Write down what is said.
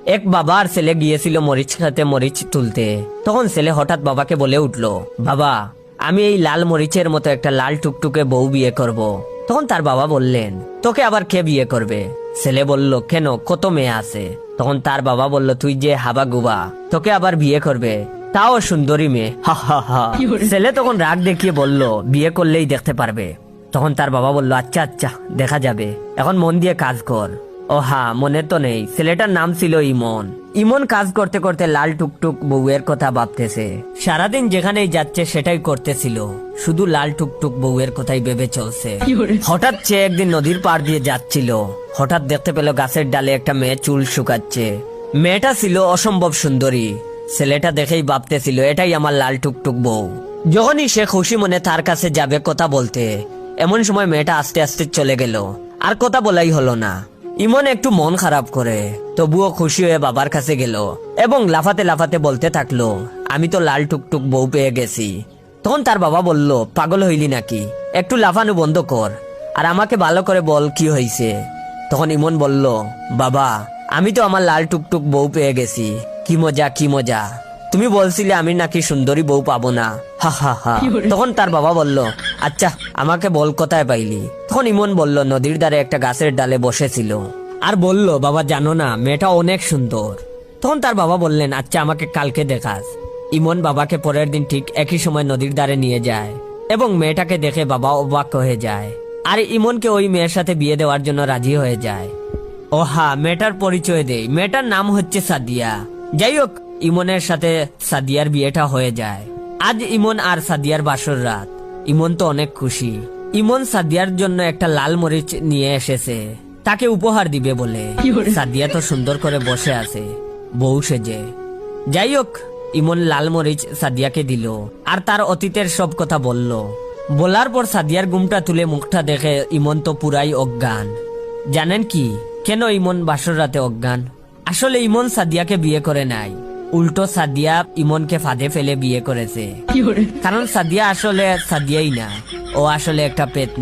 এক বাবা আর ছেলে গিয়েছিল মরিচ খেতে মরিচ তুলতে। তখন ছেলে হঠাৎ বাবাকে বলে উঠলো, বাবা আমি এই লাল মরিচের মতো একটা লাল টুকটুকে বউ বিয়ে করব। তখন তার বাবা বললেন, তোকে আবার কে বিয়ে করবে? ছেলে বলল, কেন, কত মেয়ে আছে। তখন তার বাবা বলল, তুই যে হাবা গুবা, তোকে আবার বিয়ে করবে, তাও সুন্দরী মেয়ে। হা হা হা। ছেলে তখন রাগ দেখিয়ে বলল, বিয়ে করলেই দেখতে পারবে। তখন তার বাবা বলল, আচ্ছা আচ্ছা দেখা যাবে, এখন মন দিয়ে কাজ কর। ও হ্যাঁ, মনে তো নেই, ছেলেটার নাম ছিল ইমন। ইমন কাজ করতে করতে লাল টুকটুক বউয়ের কথা ভাবতেছে। সারাদিন যেখানেই যাচ্ছে সেটাই করতেছিল, শুধু লাল টুকটুক বউয়ের কথাই ভেবে চলছে। হঠাৎ সে একদিন নদীর পার দিয়ে যাচ্ছিল, হঠাৎ দেখতে পেল গাছের ডালে একটা মেয়ে চুল শুকাচ্ছে। মেয়েটা ছিল অসম্ভব সুন্দরী। ছেলেটা দেখেই ভাবতেছিল, এটাই আমার লাল টুকটুক বউ। যখনই সে খুশি মনে তার কাছে যাবে কথা বলতে, এমন সময় মেয়েটা আস্তে আস্তে চলে গেল, আর কথা বলাই হলো না। ইমন একটু মন খারাপ করে, তবুও খুশি হয়ে বাবার কাছে গেল এবং লাফাতে লাফাতে বলতে থাকলো, আমি তো লাল টুকটুক বউ পেয়ে গেছি। তখন তার বাবা বলল, পাগল হইলি নাকি, একটু লাফানো বন্ধ কর, আর আমাকে ভালো করে বল কি হয়েছে। তখন ইমন বলল, বাবা আমি তো আমার লাল টুকটুক বউ পেয়ে গেছি, কি মজা কি মজা, তুমি বলছিলে আমি নাকি সুন্দরী বউ পাবো না, হা হা হা। তখন তার বাবা বলল, আচ্ছা আমাকে বল কোথায় পাইলি। তখন ইমন বলল, নদীর ধারে একটা গাছের ডালে বসেছিল, আর বলল, বাবা জানো না মেয়েটা অনেক সুন্দর। তখন তার বাবা বললেন, আচ্ছা আমাকে কালকে দেখাস। ইমন বাবাকে পরের দিন ঠিক একই সময় নদীর ধারে নিয়ে যায় এবং মেয়েটাকে দেখে বাবা অবাক হয়ে যায়, আর ইমনকে ওই মেয়ের সাথে বিয়ে দেওয়ার জন্য রাজি হয়ে যায়। ও হ্যাঁ, মেয়েটার পরিচয় দেই, মেয়েটার নাম হচ্ছে সাদিয়া। যাই হোক, ইমনের সাথে সাদিয়ার বিয়েটা হয়ে যায়। আজ ইমন আর সাদিয়ার বাসর রাত। ইমন তো অনেক খুশি। ইমন সাদিয়ার জন্য একটা লাল মরিচ নিয়ে এসেছে, তাকে উপহার দিবে বলে। সাদিয়া তো সুন্দর করে বসে আছে বউ সেজে। যাই হোক, ইমন লাল মরিচ সাদিয়াকে দিল আর তার অতীতের সব কথা বলল। বলার পর সাদিয়ার ঘুমটা তুলে মুখটা দেখে ইমন তো পুরাই অজ্ঞান। জানেন কি কেন ইমন বাসর রাতে অজ্ঞান? আসলে ইমন সাদিয়াকে বিয়ে করে নাই, উল্টো সাদিয়া ইমনকে ফাঁদে ফেলে বিয়ে করেছে। কারণ সাদিয়া আসলে সাদিয়াই না, ও আসলে একটা পেতনি।